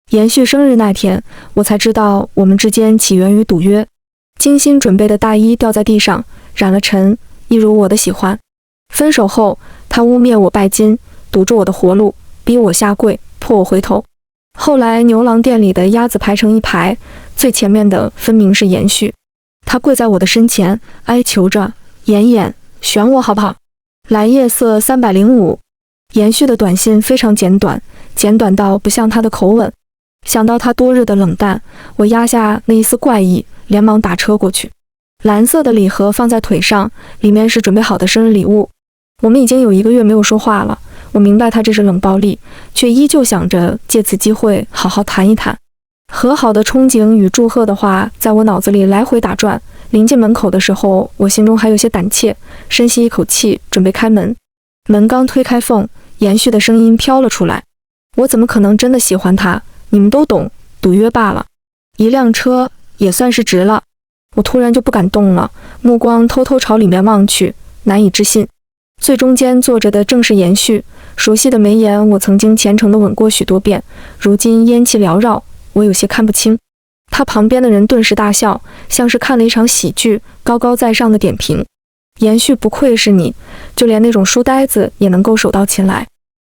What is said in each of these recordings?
延续生日那天，我才知道我们之间起源于赌约。精心准备的大衣掉在地上，染了尘，一如我的喜欢。分手后，他污蔑我拜金，堵住我的活路，逼我下跪，迫我回头。后来牛郎店里的鸭子排成一排，最前面的分明是延续。他跪在我的身前，哀求着：“妍，选我好不好？”蓝夜色305。延续的短信非常简短，简短到不像他的口吻。想到他多日的冷淡，我压下那一丝怪异，连忙打车过去。蓝色的礼盒放在腿上，里面是准备好的生日礼物。我们已经有1个月没有说话了，我明白他这是冷暴力，却依旧想着借此机会好好谈一谈。和好的憧憬与祝贺的话在我脑子里来回打转。临近门口的时候，我心中还有些胆怯，深吸一口气，准备开门。门刚推开缝，延续的声音飘了出来：“我怎么可能真的喜欢他？你们都懂，赌约罢了。一辆车也算是值了。”我突然就不敢动了，目光偷偷朝里面望去，难以置信。最中间坐着的正是延续，熟悉的眉眼我曾经虔诚地吻过许多遍，如今烟气缭绕，我有些看不清。他旁边的人顿时大笑，像是看了一场喜剧，高高在上的点评：“延续不愧是你，就连那种书呆子也能够手到擒来。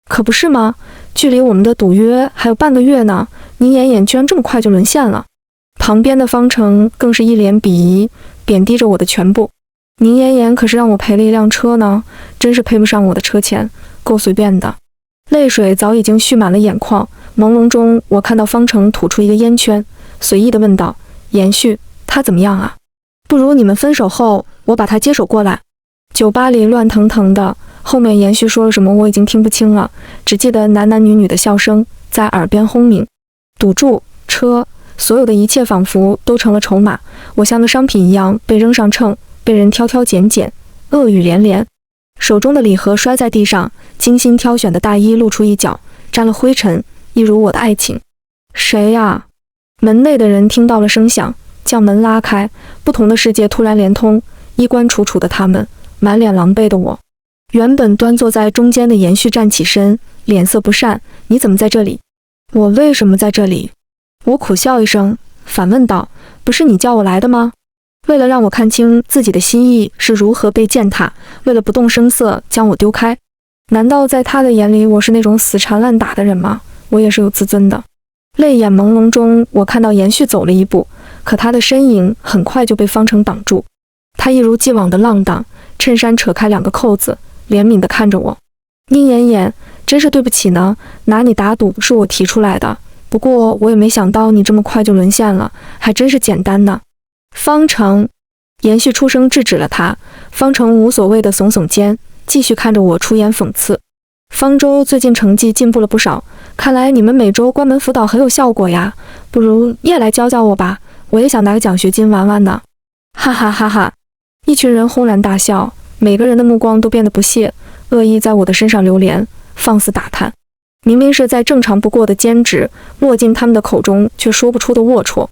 可不是吗？距离我们的赌约还有半个月呢，您妍居然这么快就沦陷了。”旁边的方程更是一脸鄙夷，贬低着我的全部。宁妍可是让我赔了一辆车呢，真是配不上我的车钱，够随便的。泪水早已经蓄满了眼眶，朦胧中我看到方程吐出一个烟圈，随意地问道：“延续，他怎么样啊？不如你们分手后，我把他接手过来。”酒吧里乱腾腾的，后面延续说了什么我已经听不清了，只记得男男女女的笑声在耳边轰鸣。赌注、车，所有的一切仿佛都成了筹码，我像个商品一样被扔上秤，被人挑挑拣拣，恶语连连。手中的礼盒摔在地上，精心挑选的大衣露出一角，沾了灰尘，一如我的爱情。谁呀？门内的人听到了声响，将门拉开，不同的世界突然连通，衣冠楚楚的他们，满脸狼狈的我。原本端坐在中间的延续站起身，脸色不善：“你怎么在这里？”“我为什么在这里？”我苦笑一声，反问道：“不是你叫我来的吗？”为了让我看清自己的心意是如何被践踏，为了不动声色将我丢开，难道在他的眼里我是那种死缠烂打的人吗？我也是有自尊的。泪眼朦胧中，我看到延续走了一步，可他的身影很快就被方程挡住。他一如既往的浪荡，衬衫扯开2个扣子，怜悯地看着我：“宁妍，真是对不起呢，拿你打赌是我提出来的，不过我也没想到你这么快就沦陷了，还真是简单呢。”方程，延续出声制止了他。方程无所谓的耸耸肩，继续看着我出言讽刺：“方舟最近成绩进步了不少，看来你们每周关门辅导很有效果呀，不如你也来教教我吧，我也想拿个奖学金玩玩呢。”哈哈哈哈！一群人轰然大笑，每个人的目光都变得不屑，恶意在我的身上流连，放肆打探。明明是再正常不过的兼职，落进他们的口中却说不出的龌龊。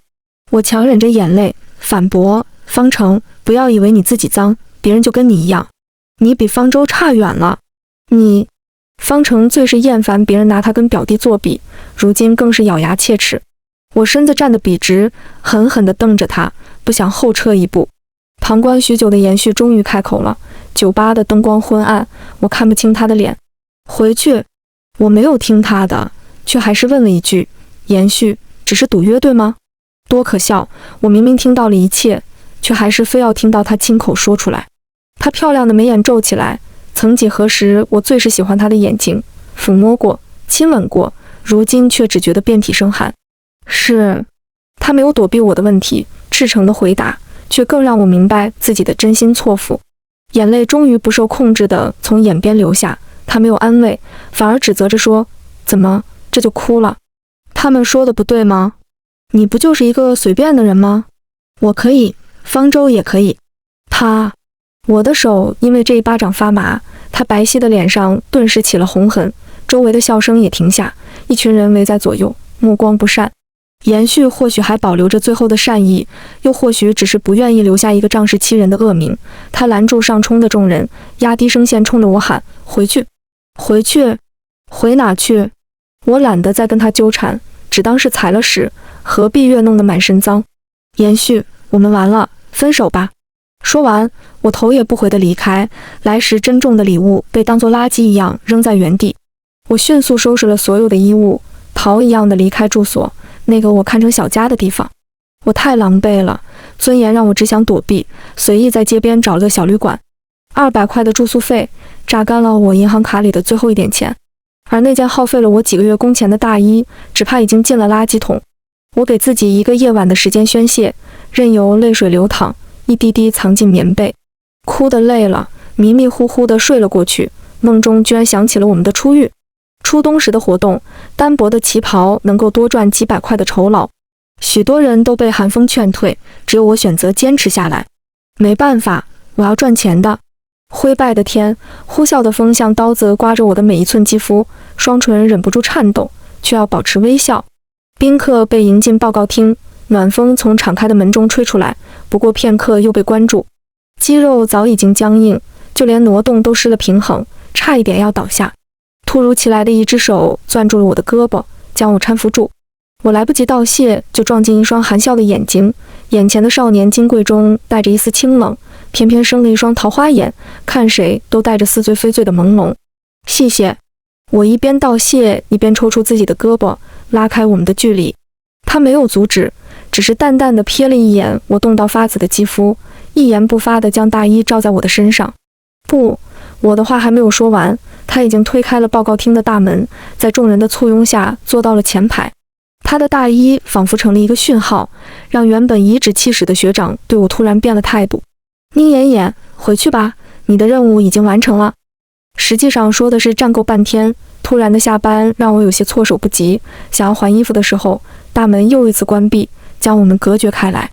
我强忍着眼泪反驳：“方程，不要以为你自己脏，别人就跟你一样，你比方舟差远了。你……”方程最是厌烦别人拿他跟表弟作比，如今更是咬牙切齿。我身子站得笔直，狠狠地瞪着他，不想后撤一步。旁观许久的延续终于开口了。酒吧的灯光昏暗，我看不清他的脸。回去。我没有听他的，却还是问了一句：“延续，只是赌约对吗？”多可笑！我明明听到了一切，却还是非要听到他亲口说出来。他漂亮的眉眼皱起来，曾几何时我最是喜欢他的眼睛，抚摸过，亲吻过，如今却只觉得遍体生寒。是。他没有躲避我的问题，赤诚的回答，却更让我明白自己的真心错付。眼泪终于不受控制地从眼边流下，他没有安慰，反而指责着说：“怎么这就哭了？他们说的不对吗？你不就是一个随便的人吗？我可以，方舟也可以。”我的手因为这一巴掌发麻，他白皙的脸上顿时起了红痕，周围的笑声也停下，一群人围在左右，目光不善。延续或许还保留着最后的善意，又或许只是不愿意留下一个仗势欺人的恶名。他拦住上冲的众人，压低声线冲着我喊：“回去！回去！回哪去？”我懒得再跟他纠缠，只当是踩了屎，何必越弄得满身脏。延续，我们完了，分手吧。说完，我头也不回地离开，来时珍重的礼物被当作垃圾一样扔在原地。我迅速收拾了所有的衣物，逃一样的离开住所，那个我看成小家的地方。我太狼狈了，尊严让我只想躲避，随意在街边找了个小旅馆。200块的住宿费，榨干了我银行卡里的最后一点钱。而那件耗费了我几个月工钱的大衣，只怕已经进了垃圾桶。我给自己一个夜晚的时间宣泄，任由泪水流淌，一滴滴藏进棉被，哭得累了，迷迷糊糊地睡了过去。梦中居然想起了我们的初遇。初冬时的活动，单薄的旗袍能够多赚几百块的酬劳，许多人都被寒风劝退，只有我选择坚持下来。没办法，我要赚钱的。灰败的天，呼啸的风像刀子刮着我的每一寸肌肤，双唇忍不住颤抖，却要保持微笑。宾客被迎进报告厅，暖风从敞开的门中吹出来，不过片刻又被关住。肌肉早已经僵硬，就连挪动都失了平衡，差一点要倒下。突如其来的一只手攥住了我的胳膊，将我搀扶住。我来不及道谢，就撞进一双含笑的眼睛。眼前的少年金贵中带着一丝清冷，偏偏生了一双桃花眼，看谁都带着似醉非醉的朦胧。谢谢。我一边道谢，一边抽出自己的胳膊，拉开我们的距离。他没有阻止，只是淡淡的瞥了一眼我冻到发紫的肌肤，一言不发地将大衣罩在我的身上。不，我的话还没有说完，他已经推开了报告厅的大门，在众人的簇拥下坐到了前排。他的大衣仿佛成了一个讯号，让原本颐指气使的学长对我突然变了态度。宁妍妍，回去吧，你的任务已经完成了。实际上说的是站够半天，突然的下班让我有些措手不及。想要还衣服的时候，大门又一次关闭，将我们隔绝开来。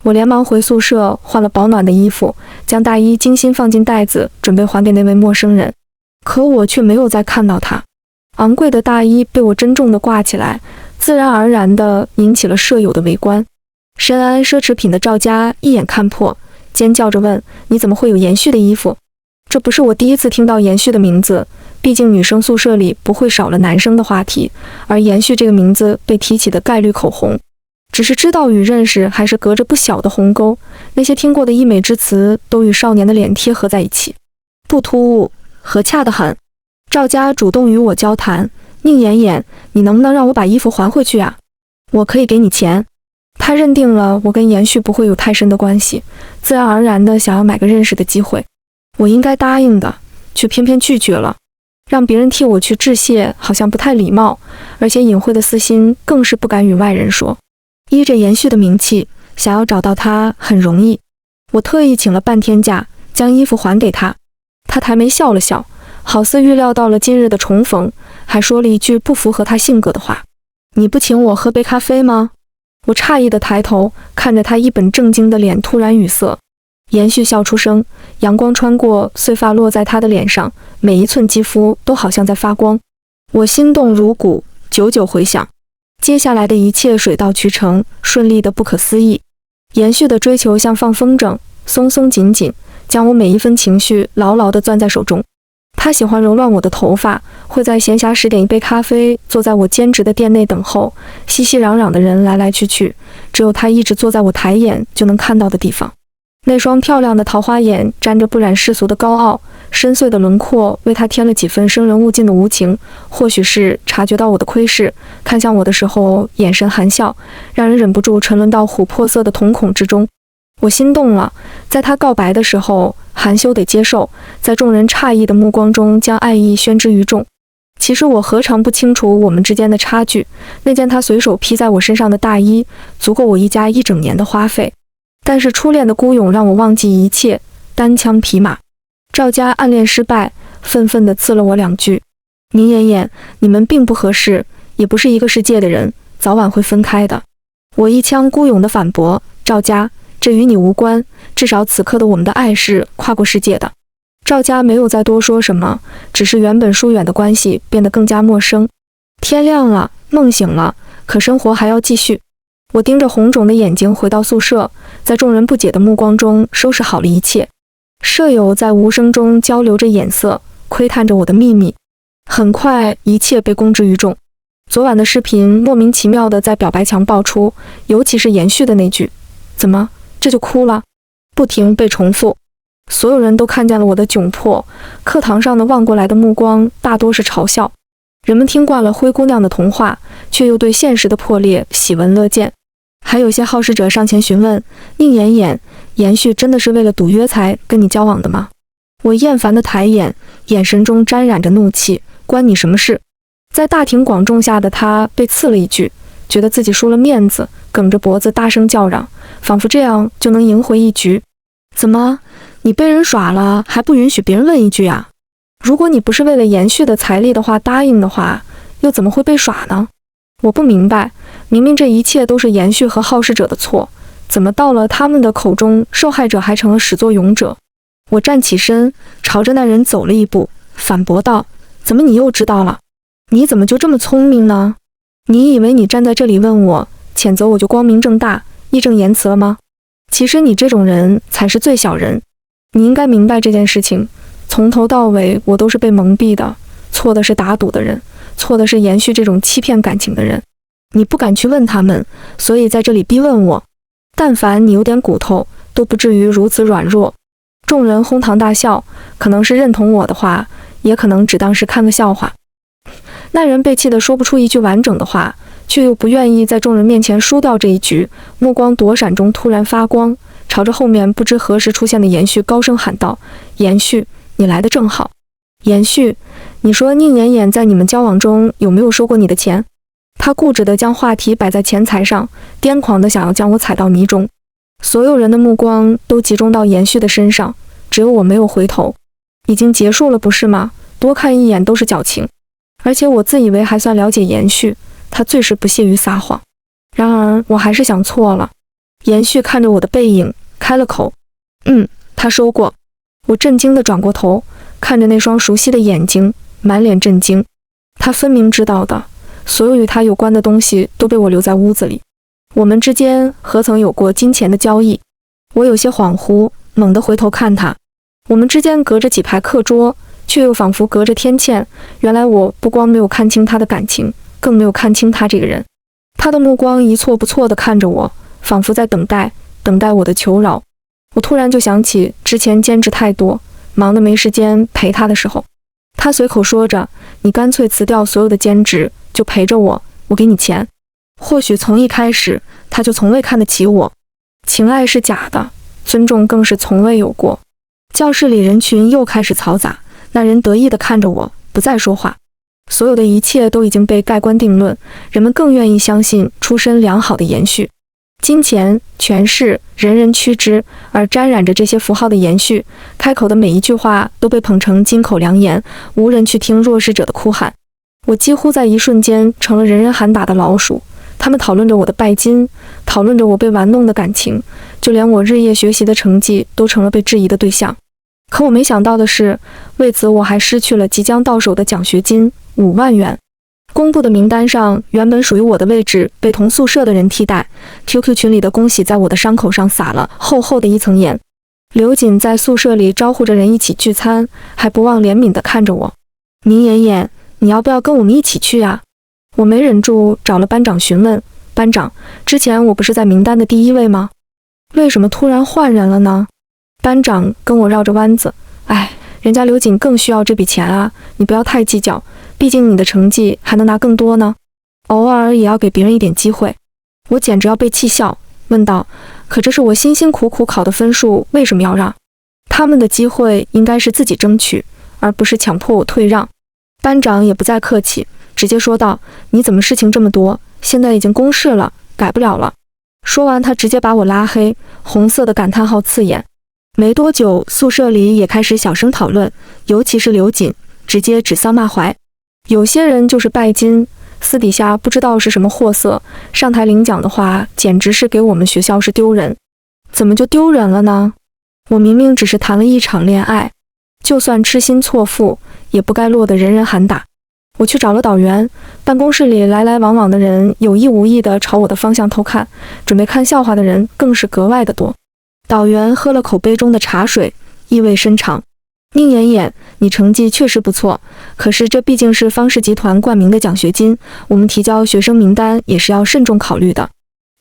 我连忙回宿舍换了保暖的衣服，将大衣精心放进袋子，准备还给那位陌生人。可我却没有再看到他。昂贵的大衣被我珍重地挂起来，自然而然地引起了舍友的围观。深谙奢侈品的赵家一眼看破，尖叫着问：“你怎么会有延续的衣服？”这不是我第一次听到延续的名字，毕竟女生宿舍里不会少了男生的话题，而延续这个名字被提起的概率口红。只是知道与认识还是隔着不小的鸿沟，那些听过的溢美之词都与少年的脸贴合在一起，不突兀，和洽得很。赵家主动与我交谈：“宁妍妍，你能不能让我把衣服还回去啊？我可以给你钱。”他认定了我跟延续不会有太深的关系，自然而然的想要买个认识的机会。我应该答应的，却偏偏拒绝了。让别人替我去致谢好像不太礼貌，而且隐晦的私心更是不敢与外人说。依着延续的名气，想要找到他很容易。我特意请了半天假，将衣服还给他。他抬眉笑了笑，好似预料到了今日的重逢，还说了一句不符合他性格的话：“你不请我喝杯咖啡吗？”我诧异地抬头看着他一本正经的脸，突然语塞。延续笑出声，阳光穿过碎发落在他的脸上，每一寸肌肤都好像在发光。我心动如鼓，久久回想。接下来的一切水到渠成，顺利的不可思议。延续的追求像放风筝，松松紧紧，将我每一分情绪牢牢地攥在手中。他喜欢揉乱我的头发，会在闲暇时点一杯咖啡，坐在我兼职的店内等候。熙熙攘攘的人来来去去，只有他一直坐在我抬眼就能看到的地方。那双漂亮的桃花眼沾着不染世俗的高傲，深邃的轮廓为他添了几分生人勿近的无情。或许是察觉到我的窥视，看向我的时候眼神含笑，让人忍不住沉沦到琥珀色的瞳孔之中。我心动了，在他告白的时候含羞得接受，在众人诧异的目光中将爱意宣之于众。其实我何尝不清楚我们之间的差距，那件他随手披在我身上的大衣足够我一家一整年的花费。但是初恋的孤勇让我忘记一切，单枪匹马。赵家暗恋失败，愤愤地刺了我2句：“宁妍妍，你们并不合适，也不是一个世界的人，早晚会分开的。”我一腔孤勇地反驳：“赵家，这与你无关，至少此刻的我们的爱是跨过世界的。”赵家没有再多说什么，只是原本疏远的关系变得更加陌生。天亮了，梦醒了，可生活还要继续。我盯着红肿的眼睛回到宿舍，在众人不解的目光中收拾好了一切。舍友在无声中交流着眼色，窥探着我的秘密。很快，一切被公之于众。昨晚的视频莫名其妙的在表白墙爆出，尤其是延续的那句“怎么这就哭了”，不停被重复。所有人都看见了我的窘迫，课堂上的望过来的目光大多是嘲笑。人们听惯了灰姑娘的童话，却又对现实的破裂喜闻乐见。还有些好事者上前询问：“宁妍妍，延续真的是为了赌约才跟你交往的吗？”我厌烦的抬眼，眼神中沾染着怒气：“关你什么事？”在大庭广众下的他被刺了一句，觉得自己输了面子，梗着脖子大声叫嚷，仿佛这样就能赢回一局。怎么，你被人耍了还不允许别人问一句啊？如果你不是为了延续的财力的话答应的话，又怎么会被耍呢？我不明白，明明这一切都是延续和好事者的错，怎么到了他们的口中，受害者还成了始作俑者？我站起身，朝着那人走了一步，反驳道：“怎么你又知道了？你怎么就这么聪明呢？你以为你站在这里问我，谴责我就光明正大、义正言辞了吗？其实你这种人才是最小人。你应该明白这件事情，从头到尾我都是被蒙蔽的，错的是打赌的人，错的是延续这种欺骗感情的人。你不敢去问他们，所以在这里逼问我。但凡你有点骨头，都不至于如此软弱。”众人哄堂大笑，可能是认同我的话，也可能只当是看个笑话。那人被气得说不出一句完整的话，却又不愿意在众人面前输掉这一局，目光躲闪中突然发光，朝着后面不知何时出现的延续高声喊道：“延续，你来得正好。延续，你说宁妍妍在你们交往中有没有收过你的钱？”他固执地将话题摆在钱财上，癫狂地想要将我踩到泥中。所有人的目光都集中到延续的身上，只有我没有回头。已经结束了不是吗？多看一眼都是矫情。而且我自以为还算了解延续，他最是不屑于撒谎。然而我还是想错了。延续看着我的背影，开了口：“他收过。”我震惊地转过头，看着那双熟悉的眼睛，满脸震惊。他分明知道的，所有与他有关的东西都被我留在屋子里。我们之间何曾有过金钱的交易？我有些恍惚，猛地回头看他。我们之间隔着几排课桌，却又仿佛隔着天堑。原来我不光没有看清他的感情，更没有看清他这个人。他的目光一错不错地看着我，仿佛在等待我的求饶。我突然就想起之前兼职太多，忙得没时间陪他的时候，他随口说着：“你干脆辞掉所有的兼职，就陪着我，我给你钱。”或许从一开始他就从未看得起我，情爱是假的，尊重更是从未有过。教室里人群又开始嘈杂，那人得意地看着我，不再说话。所有的一切都已经被盖棺定论，人们更愿意相信出身良好的延续。金钱、权势，人人趋之，而沾染着这些符号的延续，开口的每一句话都被捧成金口良言，无人去听弱势者的哭喊。我几乎在一瞬间成了人人喊打的老鼠。他们讨论着我的拜金，讨论着我被玩弄的感情，就连我日夜学习的成绩都成了被质疑的对象。可我没想到的是，为此我还失去了即将到手的奖学金5万元。公布的名单上，原本属于我的位置被同宿舍的人替代。QQ 群里的恭喜在我的伤口上撒了厚厚的一层盐。刘瑾在宿舍里招呼着人一起聚餐，还不忘怜悯地看着我：“宁妍妍，你要不要跟我们一起去啊？”我没忍住找了班长询问：“班长，之前我不是在名单的第1位吗？为什么突然换人了呢？”班长跟我绕着弯子：“人家刘瑾更需要这笔钱啊，你不要太计较，毕竟你的成绩还能拿更多呢，偶尔也要给别人一点机会。”我简直要被气笑，问道：“可这是我辛辛苦苦考的分数，为什么要让？他们的机会应该是自己争取，而不是强迫我退让。”班长也不再客气，直接说道：“你怎么事情这么多？现在已经公示了，改不了了。”说完，他直接把我拉黑，红色的感叹号刺眼。没多久，宿舍里也开始小声讨论，尤其是刘瑾，直接指桑骂槐。有些人就是拜金，私底下不知道是什么货色，上台领奖的话，简直是给我们学校是丢人。怎么就丢人了呢？我明明只是谈了一场恋爱，就算痴心错付，也不该落得人人喊打。我去找了导员，办公室里来来往往的人有意无意地朝我的方向偷看，准备看笑话的人更是格外的多。导员喝了口杯中的茶水，意味深长。宁妍妍，你成绩确实不错，可是这毕竟是方氏集团冠名的奖学金，我们提交学生名单也是要慎重考虑的。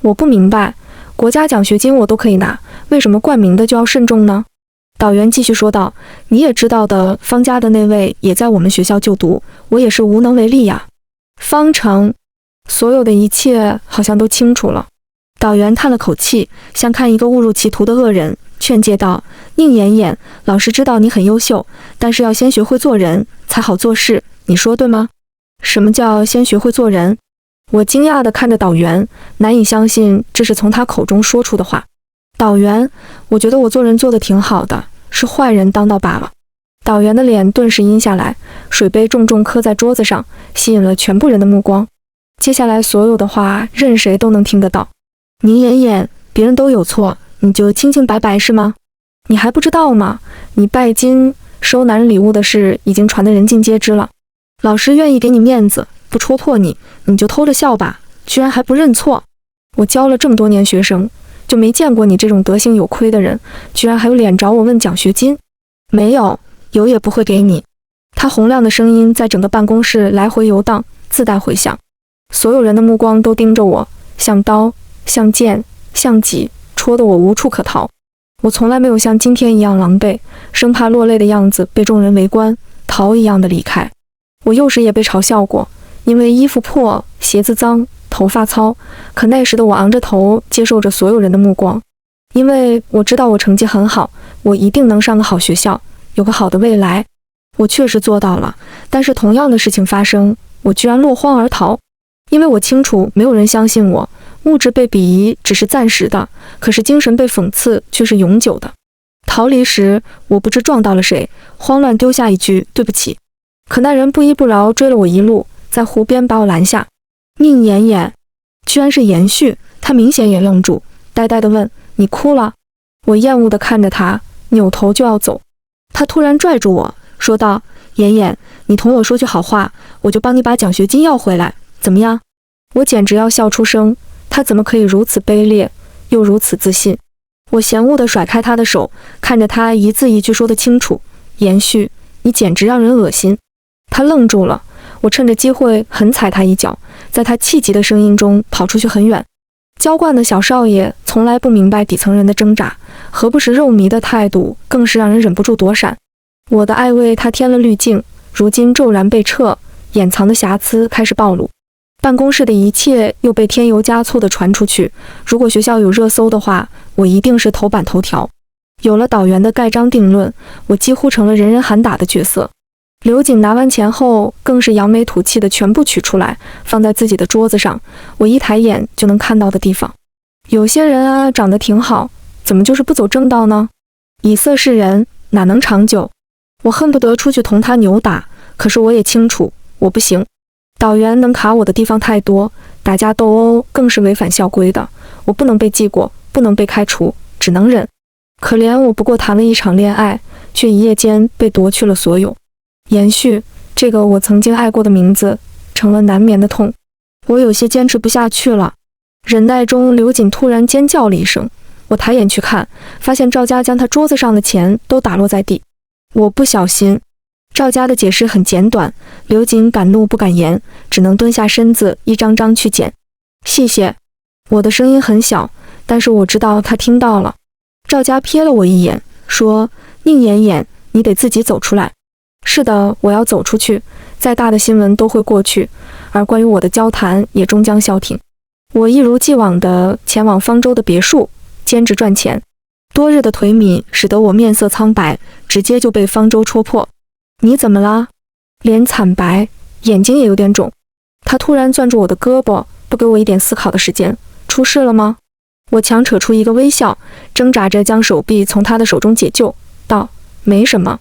我不明白，国家奖学金我都可以拿，为什么冠名的就要慎重呢？导员继续说道，你也知道的，方家的那位也在我们学校就读，我也是无能为力呀。方成，所有的一切好像都清楚了。导员叹了口气，像看一个误入歧途的恶人，劝诫道，宁妍妍，老师知道你很优秀，但是要先学会做人，才好做事，你说对吗？什么叫先学会做人？我惊讶地看着导员，难以相信这是从他口中说出的话。导员，我觉得我做人做得挺好的，是坏人当道罢了。导员的脸顿时阴下来，水杯重重磕在桌子上，吸引了全部人的目光。接下来所有的话，任谁都能听得到。宁妍妍，别人都有错，你就清清白白是吗？你还不知道吗？你拜金收男人礼物的事已经传得人尽皆知了。老师愿意给你面子，不戳破你，你就偷着笑吧，居然还不认错。我教了这么多年学生，就没见过你这种德行有亏的人，居然还有脸找我问奖学金？没有，有也不会给你。他洪亮的声音在整个办公室来回游荡，自带回响。所有人的目光都盯着我，像刀，像剑，像戟，戳得我无处可逃。我从来没有像今天一样狼狈，生怕落泪的样子被众人围观，逃一样的离开。我幼时也被嘲笑过，因为衣服破，鞋子脏，头发糙，可那时的我昂着头接受着所有人的目光，因为我知道我成绩很好，我一定能上个好学校，有个好的未来。我确实做到了，但是同样的事情发生，我居然落荒而逃。因为我清楚没有人相信我，物质被鄙夷只是暂时的，可是精神被讽刺却是永久的。逃离时，我不知撞到了谁，慌乱丢下一句对不起，可那人不依不饶追了我一路，在湖边把我拦下。宁妍妍，居然是延续，他明显也愣住，呆呆地问，你哭了？我厌恶地看着他，扭头就要走。他突然拽住我说道，妍妍，你同我说句好话，我就帮你把奖学金要回来，怎么样？我简直要笑出声，他怎么可以如此卑劣，又如此自信？我嫌恶地甩开他的手，看着他一字一句说得清楚，延续，你简直让人恶心。他愣住了，我趁着机会狠踩他一脚，在他气急的声音中跑出去很远。娇惯的小少爷从来不明白底层人的挣扎，何不食肉糜的态度更是让人忍不住躲闪。我的爱为他添了滤镜，如今骤然被撤，掩藏的瑕疵开始暴露。办公室的一切又被添油加醋地传出去，如果学校有热搜的话，我一定是头版头条。有了导员的盖章定论，我几乎成了人人喊打的角色。刘瑾拿完钱后，更是扬眉吐气的全部取出来，放在自己的桌子上，我一抬眼就能看到的地方。有些人啊，长得挺好，怎么就是不走正道呢？以色示人，哪能长久？我恨不得出去同他扭打，可是我也清楚，我不行。导员能卡我的地方太多，打架斗殴更是违反校规的，我不能被记过，不能被开除，只能忍。可怜我不过谈了一场恋爱，却一夜间被夺去了所有。延续，这个我曾经爱过的名字，成了难眠的痛。我有些坚持不下去了。忍耐中，刘瑾突然尖叫了一声，我抬眼去看，发现赵家将他桌子上的钱都打落在地。我不小心。赵家的解释很简短，刘瑾敢怒不敢言，只能蹲下身子一张张去捡。谢谢。我的声音很小，但是我知道他听到了。赵家瞥了我一眼，说，宁妍妍，你得自己走出来。是的，我要走出去，再大的新闻都会过去，而关于我的交谈也终将消停。我一如既往地前往方舟的别墅，兼职赚钱。多日的颓靡使得我面色苍白，直接就被方舟戳破。你怎么啦？脸惨白，眼睛也有点肿。他突然攥住我的胳膊，不给我一点思考的时间。出事了吗？我强扯出一个微笑，挣扎着将手臂从他的手中解救，道，没什么。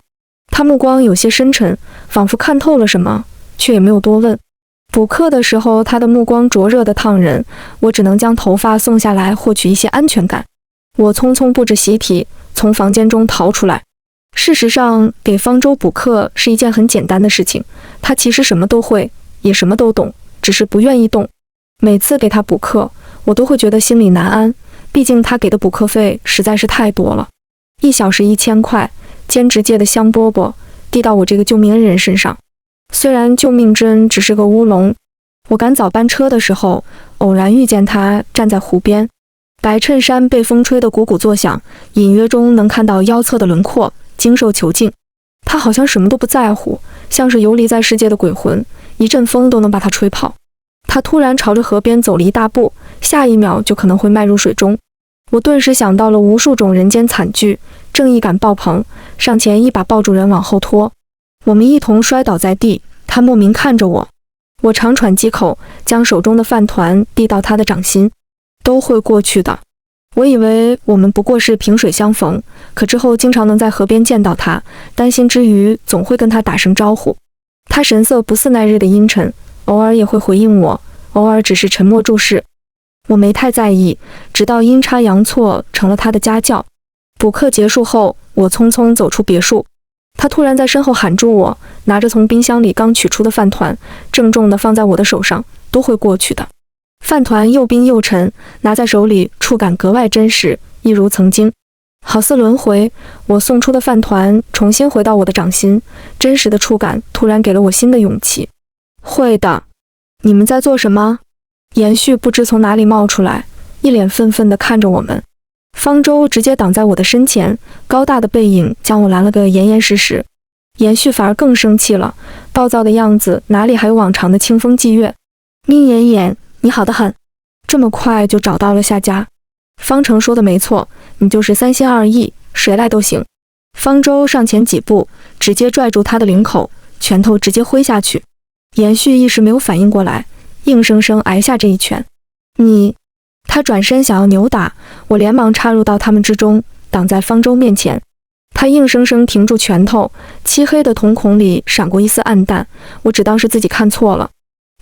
他目光有些深沉，仿佛看透了什么，却也没有多问。补课的时候，他的目光灼热的烫人，我只能将头发送下来，获取一些安全感。我匆匆布置习题，从房间中逃出来。事实上，给方舟补课是一件很简单的事情，他其实什么都会，也什么都懂，只是不愿意动。每次给他补课，我都会觉得心里难安，毕竟他给的补课费实在是太多了，1小时1000块，兼直接的香饽饽递到我这个救命恩人身上。虽然救命之恩只是个乌龙，我赶早班车的时候，偶然遇见他站在湖边，白衬衫被风吹得鼓鼓作响，隐约中能看到腰侧的轮廓，精瘦遒劲。他好像什么都不在乎，像是游离在世界的鬼魂，一阵风都能把他吹跑。他突然朝着河边走了一大步，下一秒就可能会迈入水中。我顿时想到了无数种人间惨剧，正义感爆棚，上前一把抱住人往后拖。我们一同摔倒在地，他莫名看着我，我长喘几口，将手中的饭团递到他的掌心。都会过去的。我以为我们不过是萍水相逢，可之后经常能在河边见到他，担心之余总会跟他打声招呼。他神色不似那日的阴沉，偶尔也会回应我，偶尔只是沉默注视。我没太在意，直到阴差阳错成了他的家教。补课结束后，我匆匆走出别墅，他突然在身后喊住我，拿着从冰箱里刚取出的饭团，郑重地放在我的手上，都会过去的。饭团又冰又沉，拿在手里触感格外真实，一如曾经。好似轮回，我送出的饭团重新回到我的掌心，真实的触感突然给了我新的勇气。会的。你们在做什么？延续不知从哪里冒出来，一脸愤愤地看着我们。方舟直接挡在我的身前，高大的背影将我拦了个严严实实。延续反而更生气了，暴躁的样子哪里还有往常的清风霁月。宁妍妍，你好得很，这么快就找到了下家。方程说的没错，你就是三心二意，谁来都行。方舟上前几步，直接拽住他的领口，拳头直接挥下去。延续一时没有反应过来，硬生生挨下这一拳。你……他转身想要扭打，我连忙插入到他们之中，挡在方舟面前。他硬生生停住拳头，漆黑的瞳孔里闪过一丝暗淡，我只当是自己看错了。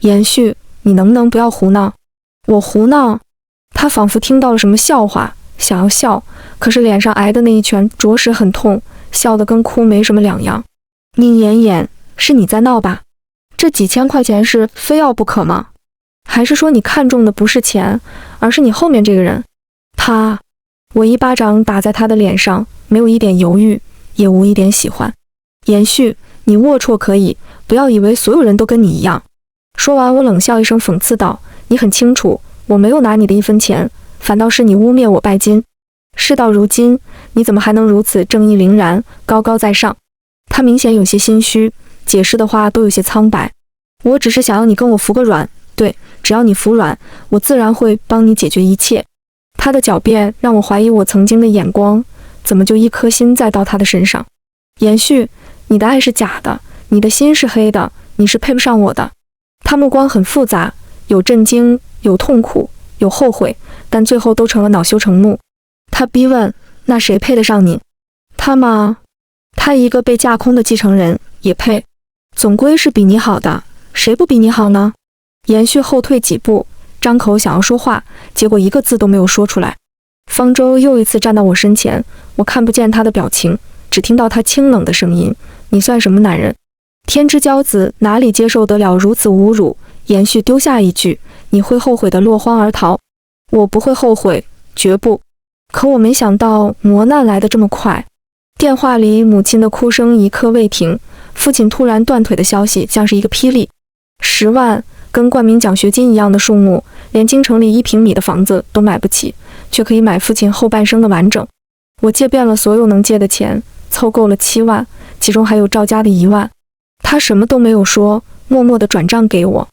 延续，你能不能不要胡闹？我胡闹？他仿佛听到了什么笑话，想要笑，可是脸上挨的那一拳着实很痛，笑得跟哭没什么两样。宁妍妍，是你在闹吧？这几千块钱是非要不可吗？还是说你看中的不是钱，而是你后面这个人？他……我一巴掌打在他的脸上，没有一点犹豫，也无一点喜欢。延续，你龌龊可以，不要以为所有人都跟你一样。说完，我冷笑一声，讽刺道：你很清楚，我没有拿你的一分钱，反倒是你污蔑我拜金。事到如今，你怎么还能如此正义凛然，高高在上？他明显有些心虚，解释的话都有些苍白。我只是想要你跟我服个软，对，只要你服软，我自然会帮你解决一切。他的狡辩让我怀疑我曾经的眼光，怎么就一颗心再到他的身上？延续，你的爱是假的，你的心是黑的，你是配不上我的。他目光很复杂，有震惊，有痛苦，有后悔，但最后都成了恼羞成怒。他逼问，那谁配得上你？他吗？他一个被架空的继承人也配？总归是比你好的，谁不比你好呢？延续后退几步，张口想要说话，结果一个字都没有说出来。方舟又一次站到我身前，我看不见他的表情，只听到他清冷的声音：你算什么男人？天之骄子哪里接受得了如此侮辱？延续丢下一句：你会后悔的，落荒而逃。我不会后悔，绝不。可我没想到磨难来得这么快。电话里母亲的哭声一刻未停，父亲突然断腿的消息像是一个霹雳。10万，跟冠名奖学金一样的数目，连京城里1平米的房子都买不起，却可以买父亲后半生的完整。我借遍了所有能借的钱，凑够了7万，其中还有赵家的1万。他什么都没有说，默默地转账给我。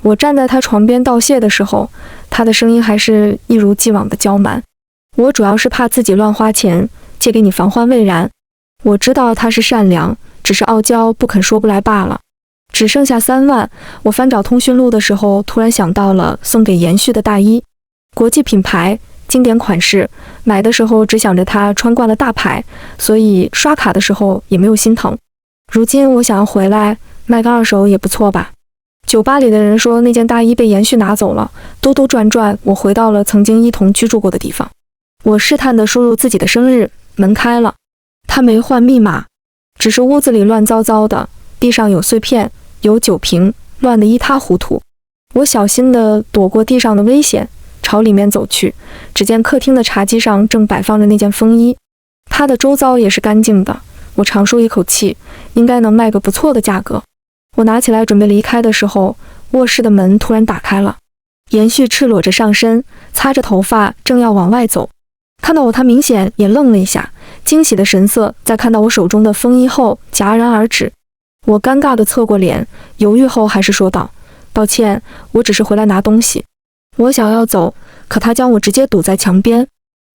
我站在他床边道谢的时候，他的声音还是一如既往的娇蛮。我主要是怕自己乱花钱，借给你防患未然。我知道他是善良，只是傲娇不肯说不来罢了。只剩下3万，我翻找通讯录的时候，突然想到了送给延续的大衣，国际品牌，经典款式，买的时候只想着他穿惯了大牌，所以刷卡的时候也没有心疼。如今我想要回来卖个2手也不错吧。酒吧里的人说那件大衣被延续拿走了，兜兜转转，我回到了曾经一同居住过的地方。我试探地输入自己的生日，门开了。他没换密码，只是屋子里乱糟糟的，地上有碎片，有酒瓶，乱得一塌糊涂。我小心地躲过地上的危险，朝里面走去，只见客厅的茶几上正摆放着那件风衣，它的周遭也是干净的，我长舒一口气，应该能卖个不错的价格。我拿起来准备离开的时候，卧室的门突然打开了。延续赤裸着上身，擦着头发，正要往外走。看到我，他明显也愣了一下，惊喜的神色在看到我手中的风衣后戛然而止。我尴尬地侧过脸，犹豫后还是说道：“抱歉，我只是回来拿东西。”我想要走，可他将我直接堵在墙边。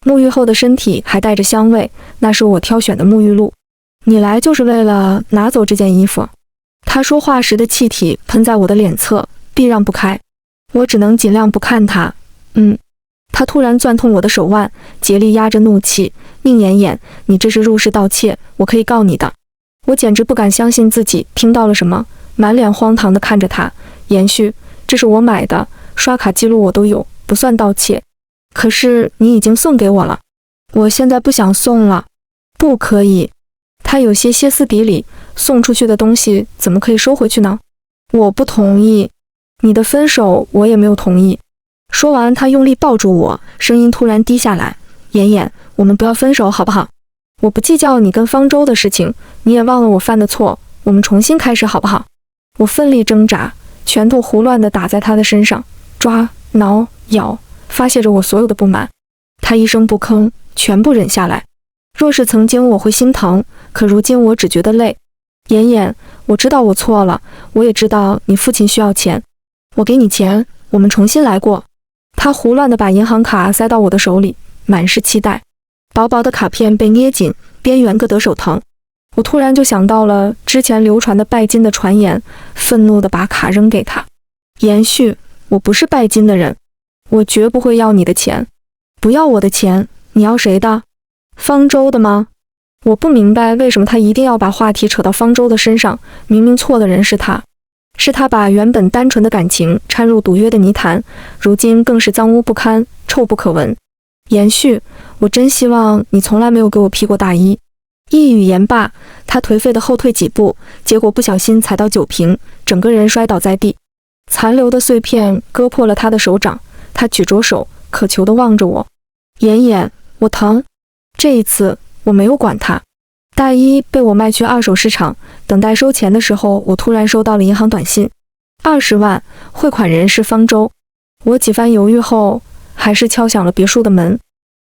沐浴后的身体还带着香味，那是我挑选的沐浴露。你来就是为了拿走这件衣服？他说话时的气体喷在我的脸侧，避让不开。我只能尽量不看他。他突然攥痛我的手腕，竭力压着怒气。宁妍妍，你这是入室盗窃，我可以告你的。我简直不敢相信自己听到了什么，满脸荒唐地看着他。延续，这是我买的，刷卡记录我都有，不算盗窃。可是你已经送给我了。我现在不想送了。不可以。他有些歇斯底里，送出去的东西怎么可以收回去呢？我不同意。你的分手我也没有同意。说完，他用力抱住我，声音突然低下来：“妍妍，我们不要分手好不好？我不计较你跟方舟的事情，你也忘了我犯的错，我们重新开始好不好？”我奋力挣扎，拳头胡乱地打在他的身上，抓、挠、咬，发泄着我所有的不满。他一声不吭，全部忍下来。若是曾经我会心疼，可如今我只觉得累。妍妍，我知道我错了，我也知道你父亲需要钱，我给你钱，我们重新来过。他胡乱地把银行卡塞到我的手里，满是期待。薄薄的卡片被捏紧，边缘硌得手疼。我突然就想到了之前流传的拜金的传言，愤怒地把卡扔给他。延续，我不是拜金的人，我绝不会要你的钱。不要我的钱，你要谁的？方舟的吗？我不明白为什么他一定要把话题扯到方舟的身上，明明错的人是他。是他把原本单纯的感情掺入赌约的泥潭，如今更是脏污不堪，臭不可闻。延续，我真希望你从来没有给我披过大衣。一语言罢，他颓废地后退几步，结果不小心踩到酒瓶，整个人摔倒在地，残留的碎片割破了他的手掌。他举着手，渴求地望着我。妍妍，我疼。这一次我没有管他。大衣被我卖去二手市场，等待收钱的时候，我突然收到了银行短信，20万，汇款人是方舟。我几番犹豫后，还是敲响了别墅的门。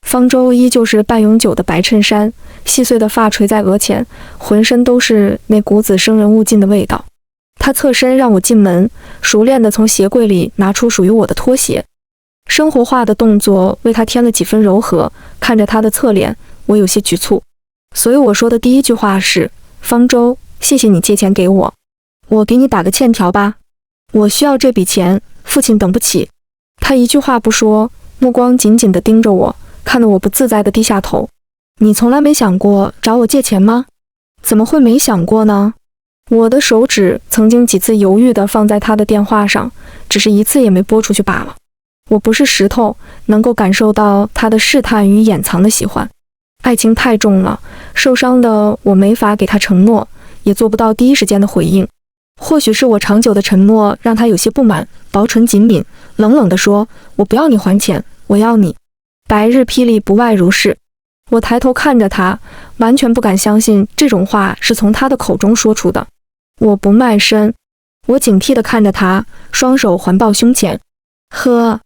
方舟依旧是半永久的白衬衫，细碎的发垂在额前，浑身都是那股子生人勿近的味道。他侧身让我进门，熟练地从鞋柜里拿出属于我的拖鞋。生活化的动作为他添了几分柔和，看着他的侧脸，我有些局促。所以我说的第一句话是：方舟，谢谢你借钱给我，我给你打个欠条吧。我需要这笔钱，父亲等不起。他一句话不说，目光紧紧地盯着我，看得我不自在地低下头。你从来没想过找我借钱吗？怎么会没想过呢？我的手指曾经几次犹豫地放在他的电话上，只是一次也没拨出去罢了。我不是石头，能够感受到他的试探与掩藏的喜欢。爱情太重了，受伤的我没法给他承诺，也做不到第一时间的回应。或许是我长久的沉默让他有些不满，薄唇紧抿，冷冷地说：“我不要你还钱，我要你。”白日霹雳不外如是。我抬头看着他，完全不敢相信这种话是从他的口中说出的。我不卖身。我警惕地看着他，双手环抱胸前。呵。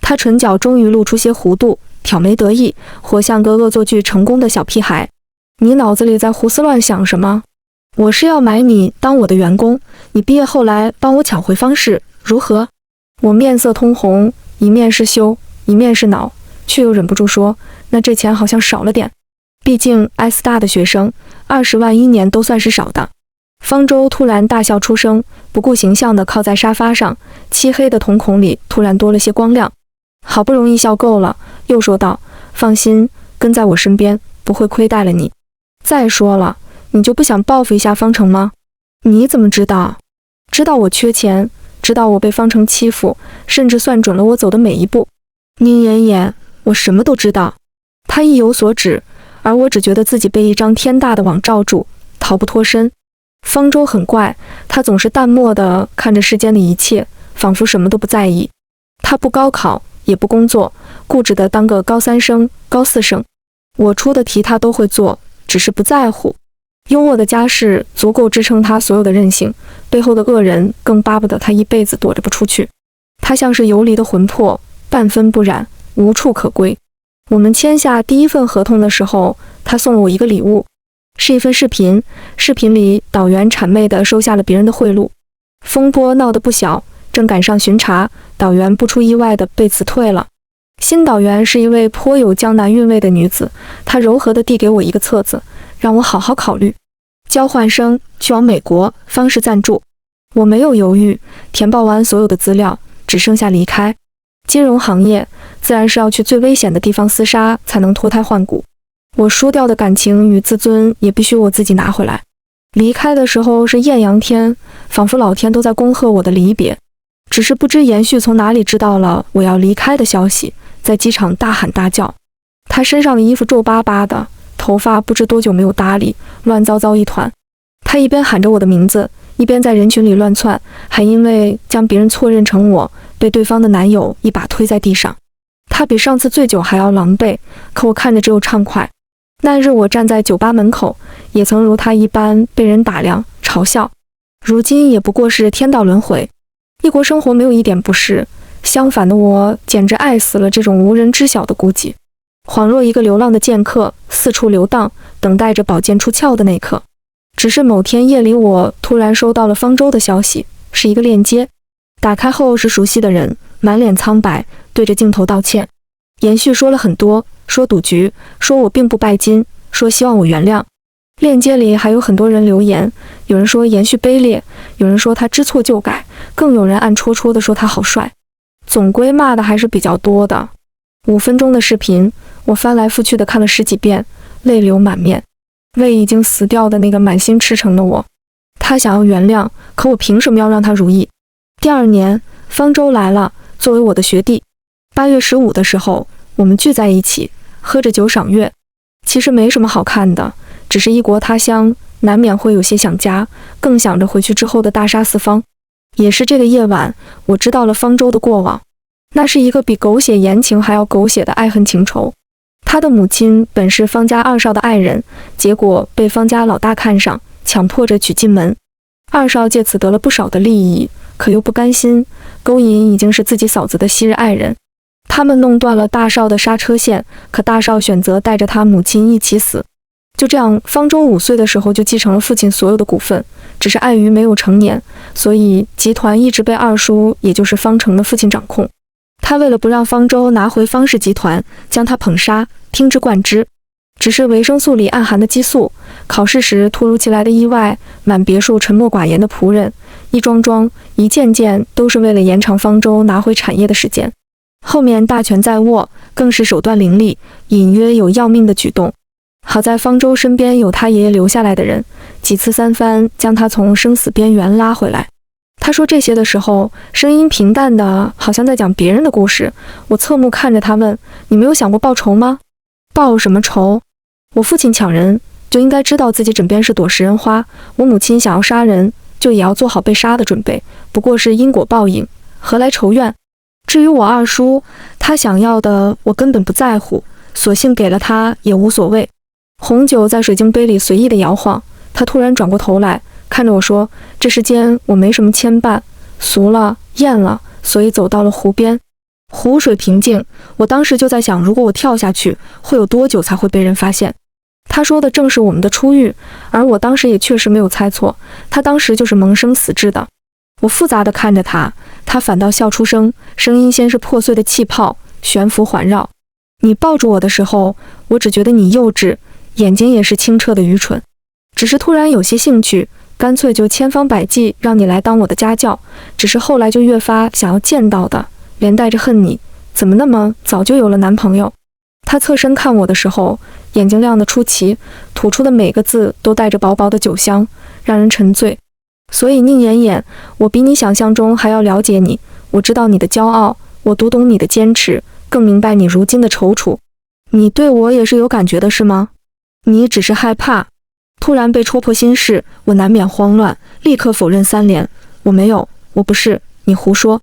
他唇角终于露出些弧度，挑眉得意，活像个恶作剧成功的小屁孩。你脑子里在胡思乱想什么？我是要买你当我的员工，你毕业后来帮我抢回方式，如何？我面色通红，一面是羞，一面是恼，却又忍不住说：那这钱好像少了点。毕竟 S 大的学生，20万一年都算是少的。方舟突然大笑出声，不顾形象地靠在沙发上，漆黑的瞳孔里突然多了些光亮。好不容易笑够了，又说道：放心，跟在我身边，不会亏待了你。再说了，你就不想报复一下方程吗？你怎么知道？知道我缺钱，知道我被方程欺负，甚至算准了我走的每一步。宁妍妍，我什么都知道。他意有所指，而我只觉得自己被一张天大的网罩住，逃不脱身。方舟很怪，他总是淡漠地看着世间的一切，仿佛什么都不在意。他不高考，也不工作，固执地当个高3生、高4生。我出的题他都会做，只是不在乎。优渥的家世足够支撑他所有的任性，背后的恶人更巴不得他一辈子躲着不出去。他像是游离的魂魄，半分不染，无处可归。我们签下第一份合同的时候，他送了我一个礼物，是一份视频。视频里导员谄媚地收下了别人的贿赂，风波闹得不小，正赶上巡查，导员不出意外的被辞退了。新导员是一位颇有江南韵味的女子，她柔和地递给我一个册子，让我好好考虑。交换生去往美国，方式赞助。我没有犹豫，填报完所有的资料，只剩下离开。金融行业自然是要去最危险的地方厮杀，才能脱胎换骨。我输掉的感情与自尊也必须我自己拿回来。离开的时候是艳阳天，仿佛老天都在恭贺我的离别。只是不知延续从哪里知道了我要离开的消息，在机场大喊大叫。他身上的衣服皱巴巴的，头发不知多久没有搭理，乱糟糟一团。他一边喊着我的名字，一边在人群里乱窜，还因为将别人错认成我，被对方的男友一把推在地上。他比上次醉酒还要狼狈，可我看着只有畅快。那日我站在酒吧门口，也曾如他一般被人打量嘲笑，如今也不过是天道轮回。异国生活没有一点不适，相反的，我简直爱死了这种无人知晓的孤寂，恍若一个流浪的剑客，四处游荡，等待着宝剑出鞘的那刻。只是某天夜里，我突然收到了方舟的消息，是一个链接。打开后是熟悉的人，满脸苍白，对着镜头道歉。延续说了很多，说赌局，说我并不拜金，说希望我原谅。链接里还有很多人留言，有人说延续卑劣，有人说他知错就改，更有人暗戳戳地说他好帅。总归骂的还是比较多的。5分钟的视频，我翻来覆去的看了10几遍，泪流满面。为已经死掉的那个满心赤诚的我，他想要原谅，可我凭什么要让他如意？第2年，方舟来了，作为我的学弟。8月15的时候，我们聚在一起，喝着酒赏月。其实没什么好看的，只是异国他乡，难免会有些想家，更想着回去之后的大杀四方。也是这个夜晚，我知道了方舟的过往。那是一个比狗血言情还要狗血的爱恨情仇。他的母亲本是方家2少的爱人，结果被方家老大看上，强迫着娶进门。2少借此得了不少的利益，可又不甘心，勾引已经是自己嫂子的昔日爱人。他们弄断了大少的刹车线，可大少选择带着他母亲一起死。就这样，方舟5岁的时候就继承了父亲所有的股份，只是碍于没有成年，所以集团一直被2叔，也就是方成的父亲掌控。他为了不让方舟拿回方氏集团，将他捧杀，听之贯之。只是维生素里暗含的激素，考试时突如其来的意外，满别墅沉默寡言的仆人，一桩桩一件件，都是为了延长方舟拿回产业的时间。后面大权在握，更是手段凌厉，隐约有要命的举动。好在方舟身边有他爷爷留下来的人，几次三番将他从生死边缘拉回来。他说这些的时候，声音平淡的，好像在讲别人的故事。我侧目看着他问：“你没有想过报仇吗？”“报什么仇？我父亲抢人，就应该知道自己枕边是朵食人花。我母亲想要杀人，就也要做好被杀的准备。不过是因果报应，何来仇怨？至于我2叔，他想要的我根本不在乎，索性给了他也无所谓。”红酒在水晶杯里随意的摇晃，他突然转过头来看着我说：“这世间我没什么牵绊，俗了厌了，所以走到了湖边。湖水平静，我当时就在想，如果我跳下去，会有多久才会被人发现？”他说的正是我们的初遇，而我当时也确实没有猜错，他当时就是萌生死志的。我复杂地看着他，他反倒笑出声，声音先是破碎的气泡，悬浮环绕。你抱住我的时候，我只觉得你幼稚，眼睛也是清澈的愚蠢。只是突然有些兴趣，干脆就千方百计让你来当我的家教。只是后来就越发想要见到的，连带着恨你，怎么那么早就有了男朋友？他侧身看我的时候，眼睛亮得出奇，吐出的每个字都带着薄薄的酒香，让人沉醉。所以宁妍妍，我比你想象中还要了解你，我知道你的骄傲，我读懂你的坚持，更明白你如今的踌躇。你对我也是有感觉的是吗？你只是害怕。突然被戳破心事，我难免慌乱，立刻否认3连：“我没有，我不是，你胡说。”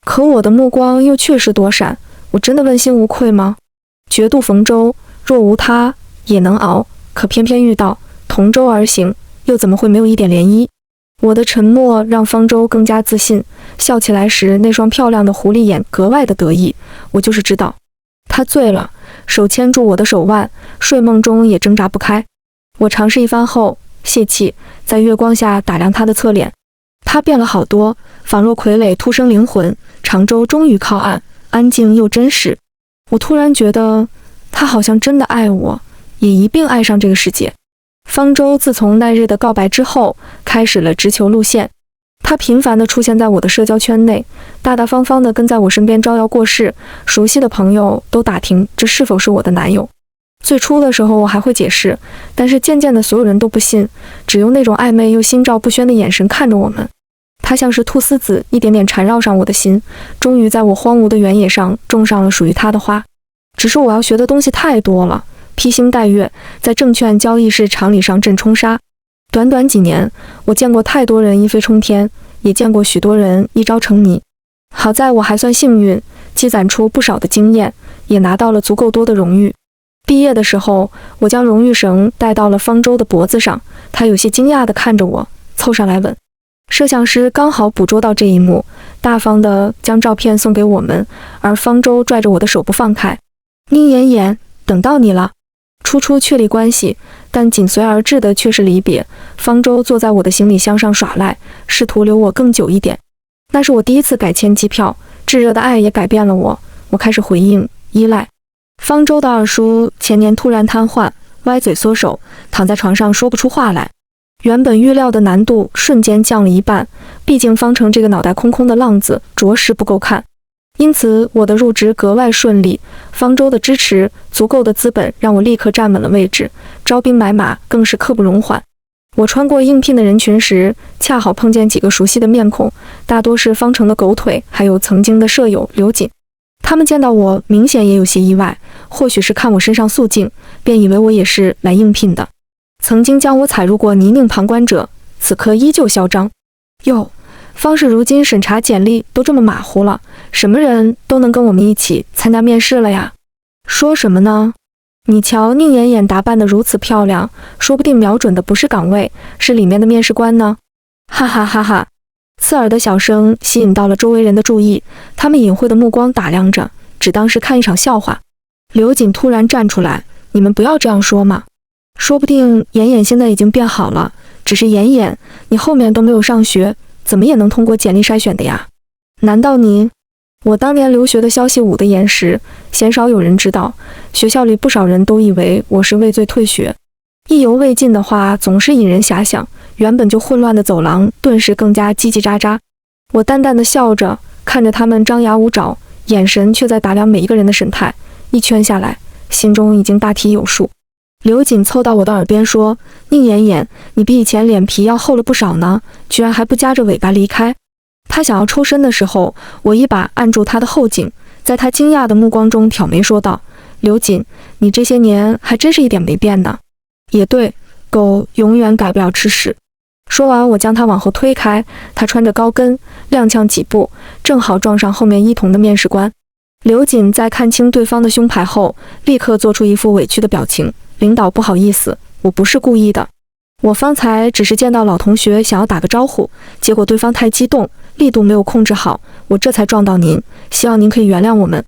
可我的目光又确实躲闪，我真的问心无愧吗？绝渡逢舟，若无他也能熬，可偏偏遇到同舟而行，又怎么会没有一点涟漪？我的沉默让方舟更加自信，笑起来时那双漂亮的狐狸眼格外的得意。我就是知道，他醉了，手牵住我的手腕，睡梦中也挣扎不开。我尝试一番后泄气，在月光下打量他的侧脸，他变了好多，仿若傀儡突生灵魂。长舟终于靠岸，安静又真实。我突然觉得，他好像真的爱我，也一并爱上这个世界。方舟自从那日的告白之后，开始了直球路线。他频繁地出现在我的社交圈内，大大方方地跟在我身边招摇过市，熟悉的朋友都打听这是否是我的男友。最初的时候我还会解释，但是渐渐的所有人都不信，只用那种暧昧又心照不宣的眼神看着我们。他像是菟丝子，一点点缠绕上我的心，终于在我荒芜的原野上种上了属于他的花。只是我要学的东西太多了，披星戴月，在证券交易市场里上阵冲杀。短短几年，我见过太多人一飞冲天，也见过许多人一朝成泥。好在我还算幸运，积攒出不少的经验，也拿到了足够多的荣誉。毕业的时候，我将荣誉绳戴到了方舟的脖子上，他有些惊讶地看着我，凑上来吻。摄像师刚好捕捉到这一幕，大方地将照片送给我们，而方舟拽着我的手不放开。宁妍妍，等到你了。初初确立关系，但紧随而至的却是离别。方舟坐在我的行李箱上耍赖，试图留我更久一点。那是我第一次改签机票，炙热的爱也改变了我。我开始回应依赖。方舟的二叔前年突然瘫痪，歪嘴缩手，躺在床上说不出话来。原本预料的难度瞬间降了一半，毕竟方程这个脑袋空空的浪子着实不够看。因此我的入职格外顺利，方舟的支持，足够的资本让我立刻站稳了位置，招兵买马更是刻不容缓。我穿过应聘的人群时，恰好碰见几个熟悉的面孔，大多是方程的狗腿，还有曾经的舍友刘瑾。他们见到我明显也有些意外，或许是看我身上素净，便以为我也是来应聘的。曾经将我踩入过泥泞旁观者，此刻依旧嚣张。哟，方氏如今审查简历都这么马虎了，什么人都能跟我们一起参加面试了呀？说什么呢？你瞧宁妍妍打扮得如此漂亮，说不定瞄准的不是岗位，是里面的面试官呢。哈哈哈哈！刺耳的小声吸引到了周围人的注意，他们隐晦的目光打量着，只当是看一场笑话。刘瑾突然站出来，你们不要这样说嘛。说不定妍妍现在已经变好了，只是妍妍，你后面都没有上学，怎么也能通过简历筛选的呀？难道你……我当年留学的消息捂得严实，鲜少有人知道，学校里不少人都以为我是畏罪退学。意犹未尽的话总是引人遐想，原本就混乱的走廊顿时更加叽叽喳喳。我淡淡的笑着，看着他们张牙舞爪，眼神却在打量每一个人的神态，一圈下来，心中已经大体有数。刘瑾凑到我的耳边说：“宁妍妍，你比以前脸皮要厚了不少呢，居然还不夹着尾巴离开。”他想要抽身的时候，我一把按住他的后颈，在他惊讶的目光中挑眉说道：“刘瑾，你这些年还真是一点没变呢。”也对，狗永远改不了吃屎。说完，我将他往后推开，他穿着高跟，踉跄几步，正好撞上后面一同的面试官。刘瑾在看清对方的胸牌后，立刻做出一副委屈的表情。领导不好意思，我不是故意的。我方才只是见到老同学想要打个招呼，结果对方太激动，力度没有控制好，我这才撞到您，希望您可以原谅我们。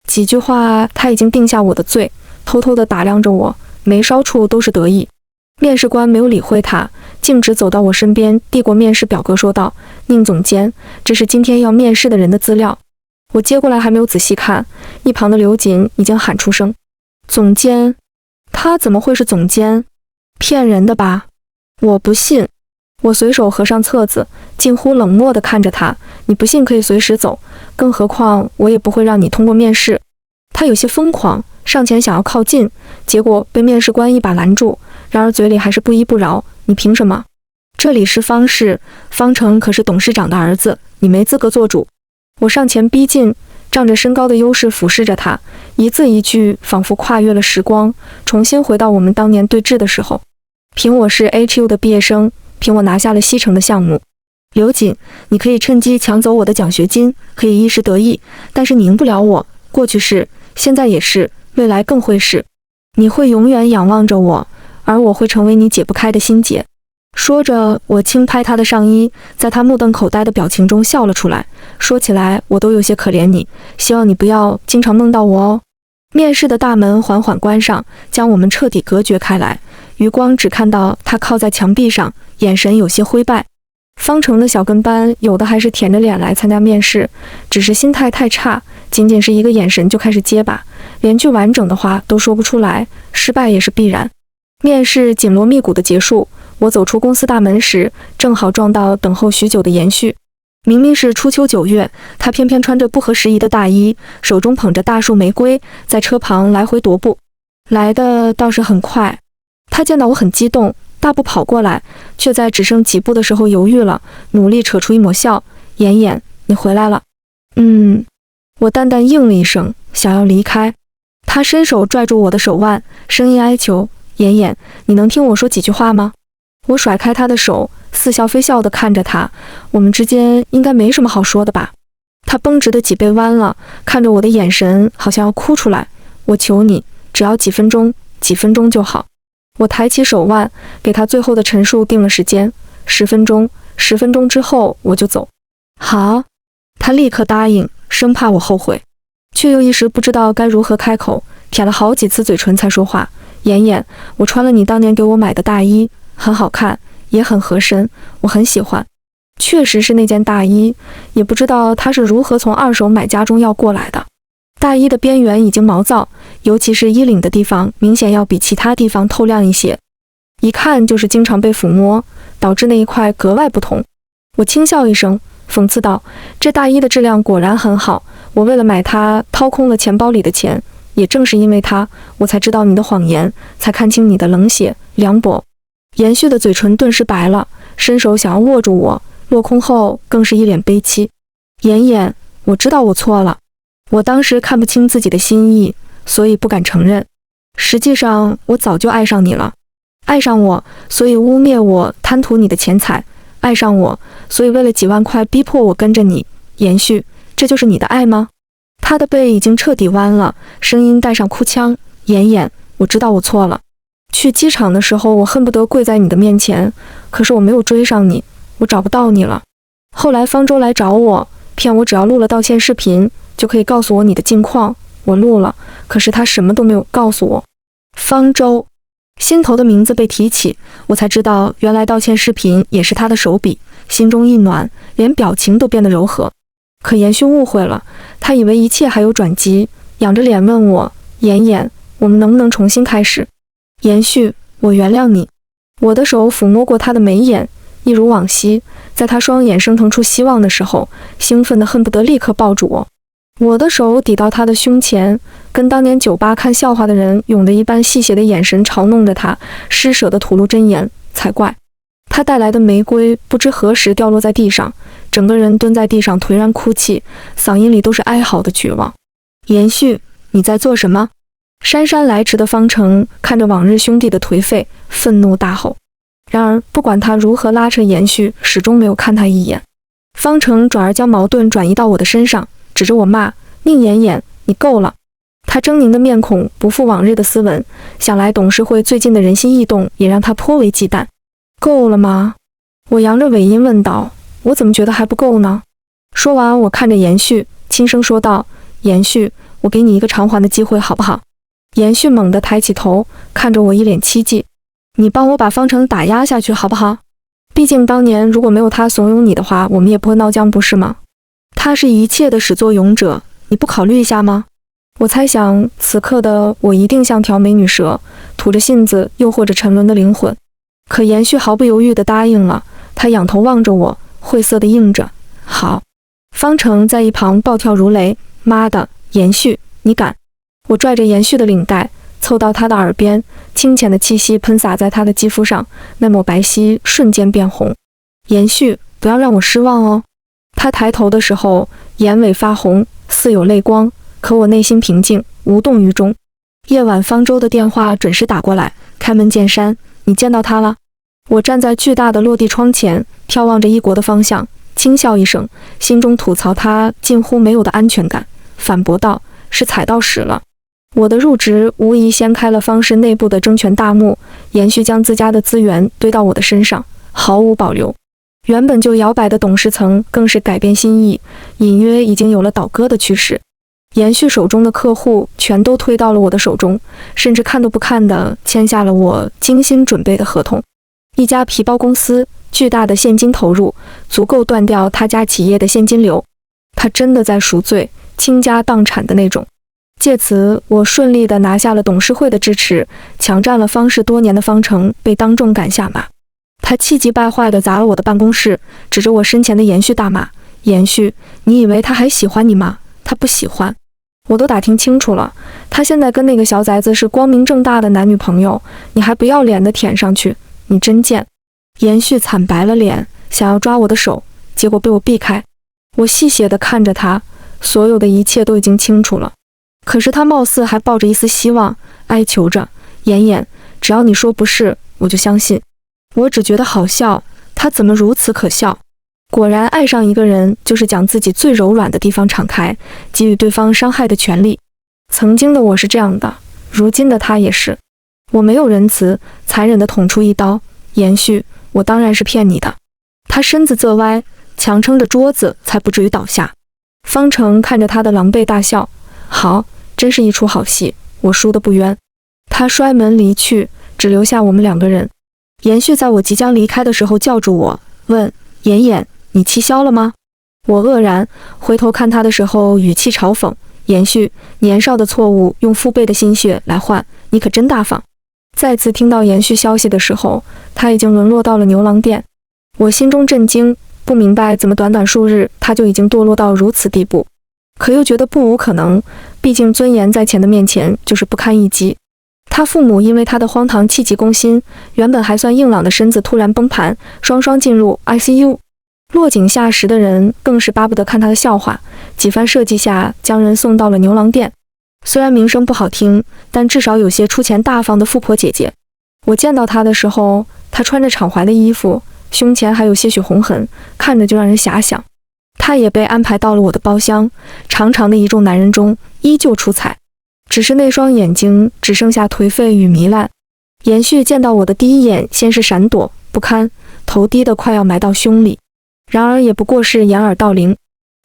几句话他已经定下我的罪，偷偷地打量着我，眉梢处都是得意。面试官没有理会他，径直走到我身边，递过面试表格说道：“宁总监，这是今天要面试的人的资料。”我接过来还没有仔细看，一旁的刘瑾已经喊出声：“总监！”他怎么会是总监？骗人的吧？我不信。我随手合上册子，近乎冷漠地看着他。你不信可以随时走，更何况我也不会让你通过面试。他有些疯狂，上前想要靠近，结果被面试官一把拦住，然而嘴里还是不依不饶：“你凭什么？这里是方氏，方程可是董事长的儿子，你没资格做主。”我上前逼近，仗着身高的优势俯视着他，一字一句仿佛跨越了时光，重新回到我们当年对峙的时候。凭我是 HU 的毕业生，凭我拿下了西城的项目。刘瑾，你可以趁机抢走我的奖学金，可以一时得意，但是你赢不了我，过去是，现在也是，未来更会是。你会永远仰望着我，而我会成为你解不开的心结。说着，我轻拍他的上衣，在他目瞪口呆的表情中笑了出来。说起来，我都有些可怜你，希望你不要经常梦到我哦。面室的大门缓缓关上，将我们彻底隔绝开来。余光只看到他靠在墙壁上，眼神有些灰败。方程的小跟班有的还是舔着脸来参加面试，只是心态太差，仅仅是一个眼神就开始结巴，连句完整的话都说不出来，失败也是必然。面试紧锣密鼓的结束，我走出公司大门时，正好撞到等候许久的延续。明明是初秋9月，他偏偏穿着不合时宜的大衣，手中捧着大束玫瑰，在车旁来回踱步，来的倒是很快。他见到我很激动，大步跑过来，却在只剩几步的时候犹豫了，努力扯出一抹笑：“妍妍，你回来了。”我淡淡应了一声，想要离开。他伸手拽住我的手腕，声音哀求：“妍妍，你能听我说几句话吗？”我甩开他的手，似笑非笑地看着他，我们之间应该没什么好说的吧。他绷直的脊背弯了，看着我的眼神好像要哭出来。我求你，只要几分钟，几分钟就好。我抬起手腕，给他最后的陈述定了时间，10分钟，10分钟之后我就走。好，他立刻答应，生怕我后悔，却又一时不知道该如何开口，舔了好几次嘴唇才说话：“妍妍，我穿了你当年给我买的大衣，很好看，也很合身，我很喜欢。”确实是那件大衣，也不知道他是如何从二手买家中要过来的。大衣的边缘已经毛躁，尤其是衣领的地方，明显要比其他地方透亮一些，一看就是经常被抚摸，导致那一块格外不同。我轻笑一声，讽刺道：“这大衣的质量果然很好，我为了买它掏空了钱包里的钱，也正是因为它，我才知道你的谎言，才看清你的冷血凉薄。”延续的嘴唇顿时白了，伸手想要握住我，落空后更是一脸悲戚。妍妍，我知道我错了，我当时看不清自己的心意，所以不敢承认。实际上我早就爱上你了，爱上我，所以污蔑我贪图你的钱财，爱上我，所以为了几万块逼迫我跟着你。延续，这就是你的爱吗？他的背已经彻底弯了，声音带上哭腔：“妍妍，我知道我错了。去机场的时候，我恨不得跪在你的面前，可是我没有追上你，我找不到你了。后来方舟来找我，骗我只要录了道歉视频，就可以告诉我你的近况。我录了，可是他什么都没有告诉我。”方舟，心头的名字被提起，我才知道原来道歉视频也是他的手笔，心中一暖，连表情都变得柔和。可延续误会了，他以为一切还有转机，仰着脸问我：“妍妍，我们能不能重新开始？”延续，我原谅你。我的手抚摸过他的眉眼，一如往昔，在他双眼升腾出希望的时候，兴奋得恨不得立刻抱住我。我的手抵到他的胸前，跟当年酒吧看笑话的人涌的一般戏谑的眼神嘲弄着他，施舍地吐露真言才怪。他带来的玫瑰不知何时掉落在地上，整个人蹲在地上颓然哭泣，嗓音里都是哀嚎的绝望。延续，你在做什么？姗姗来迟的方程看着往日兄弟的颓废，愤怒大吼。然而不管他如何拉扯延续，始终没有看他一眼。方程转而将矛盾转移到我的身上，指着我骂：“宁妍妍，你够了！”他狰狞的面孔不复往日的斯文，想来董事会最近的人心异动也让他颇为忌惮。够了吗？我扬着尾音问道。我怎么觉得还不够呢？说完，我看着延续，轻声说道：“延续，我给你一个偿还的机会，好不好？”延续猛地抬起头，看着我一脸期冀：“你帮我把方程打压下去，好不好？毕竟当年如果没有他怂恿你的话，我们也不会闹僵，不是吗？他是一切的始作俑者，你不考虑一下吗？”我猜想，此刻的我一定像条美女蛇，吐着信子诱惑着沉沦的灵魂。可延续毫不犹豫地答应了，他仰头望着我，晦涩地应着：“好。”方程在一旁暴跳如雷：“妈的，延续，你敢！”我拽着延续的领带，凑到他的耳边，清浅的气息喷洒在他的肌肤上，那抹白皙瞬间变红。“延续，不要让我失望哦。”他抬头的时候，眼尾发红，似有泪光，可我内心平静，无动于衷。夜晚，方舟的电话准时打过来：“开门见山，你见到他了？”我站在巨大的落地窗前，眺望着异国的方向，轻笑一声，心中吐槽他近乎没有的安全感，反驳道：“是踩到屎了。”我的入职无疑掀开了方氏内部的争权大幕，延续将自家的资源堆到我的身上，毫无保留。原本就摇摆的董事层更是改变心意，隐约已经有了倒戈的趋势。延续手中的客户全都推到了我的手中，甚至看都不看的签下了我精心准备的合同。一家皮包公司，巨大的现金投入，足够断掉他家企业的现金流。他真的在赎罪，倾家荡产的那种。借此，我顺利地拿下了董事会的支持，抢占了方氏多年的方程，被当众赶下马。他气急败坏地砸了我的办公室，指着我身前的延续大骂：“延续，你以为他还喜欢你吗？他不喜欢。我都打听清楚了，他现在跟那个小崽子是光明正大的男女朋友，你还不要脸地舔上去，你真贱！”延续惨白了脸，想要抓我的手，结果被我避开。我戏谑地看着他，所有的一切都已经清楚了。可是他貌似还抱着一丝希望，哀求着：“妍妍，只要你说不是，我就相信。”我只觉得好笑，他怎么如此可笑？果然，爱上一个人就是将自己最柔软的地方敞开，给予对方伤害的权利。曾经的我是这样的，如今的他也是。我没有仁慈，残忍地捅出一刀：“延续，我当然是骗你的。”他身子侧歪，强撑着桌子才不至于倒下。方程看着他的狼狈大笑：“好，真是一出好戏，我输得不冤。”他摔门离去，只留下我们两个人。延续在我即将离开的时候叫住我，问：“妍妍，你气消了吗？”我愕然，回头看他的时候语气嘲讽：“延续，年少的错误用父辈的心血来换，你可真大方。”再次听到延续消息的时候，他已经沦落到了牛郎店。我心中震惊，不明白怎么短短数日他就已经堕落到如此地步，可又觉得不无可能，毕竟尊严在钱的面前就是不堪一击。他父母因为他的荒唐气急攻心，原本还算硬朗的身子突然崩盘，双双进入 ICU。落井下石的人更是巴不得看他的笑话，几番设计下将人送到了牛郎店。虽然名声不好听，但至少有些出钱大方的富婆姐姐。我见到她的时候，她穿着敞怀的衣服，胸前还有些许红痕，看着就让人遐想。她也被安排到了我的包厢，长长的一众男人中依旧出彩。只是那双眼睛只剩下颓废与糜烂。延续见到我的第一眼，先是闪躲不堪，头低得快要埋到胸里，然而也不过是掩耳盗铃。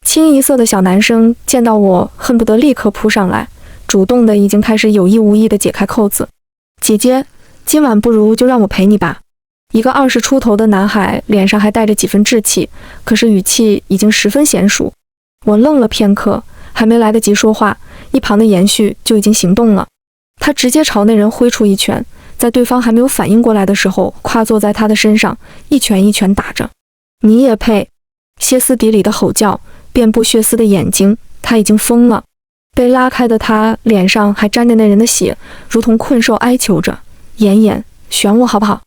清一色的小男生见到我，恨不得立刻扑上来，主动的已经开始有意无意的解开扣子。姐姐，今晚不如就让我陪你吧。一个20出头的男孩，脸上还带着几分稚气，可是语气已经十分娴熟。我愣了片刻，还没来得及说话，一旁的延续就已经行动了。他直接朝那人挥出一拳，在对方还没有反应过来的时候，跨坐在他的身上，一拳一拳打着。你也配！歇斯底里的吼叫，遍布血丝的眼睛，他已经疯了。被拉开的他脸上还沾着那人的血，如同困兽哀求着：“妍妍，选我好不好？”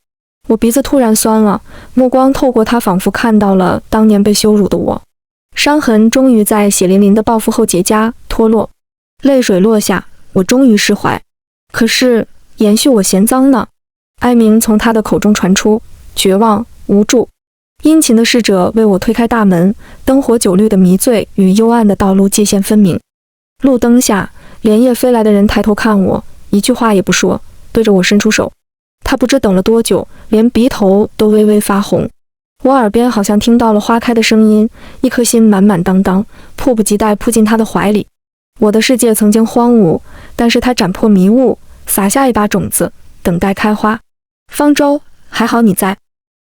我鼻子突然酸了，目光透过他，仿佛看到了当年被羞辱的我。伤痕终于在血淋淋的报复后结痂脱落，泪水落下，我终于释怀。可是延续我嫌脏呢？哀鸣从他的口中传出，绝望无助。殷勤的侍者为我推开大门，灯火酒绿的迷醉与幽暗的道路界限分明。路灯下，连夜飞来的人抬头看我，一句话也不说，对着我伸出手。他不知等了多久，连鼻头都微微发红。我耳边好像听到了花开的声音，一颗心满满当当，迫不及待扑进他的怀里。我的世界曾经荒芜，但是他斩破迷雾，撒下一把种子，等待开花。方舟，还好你在。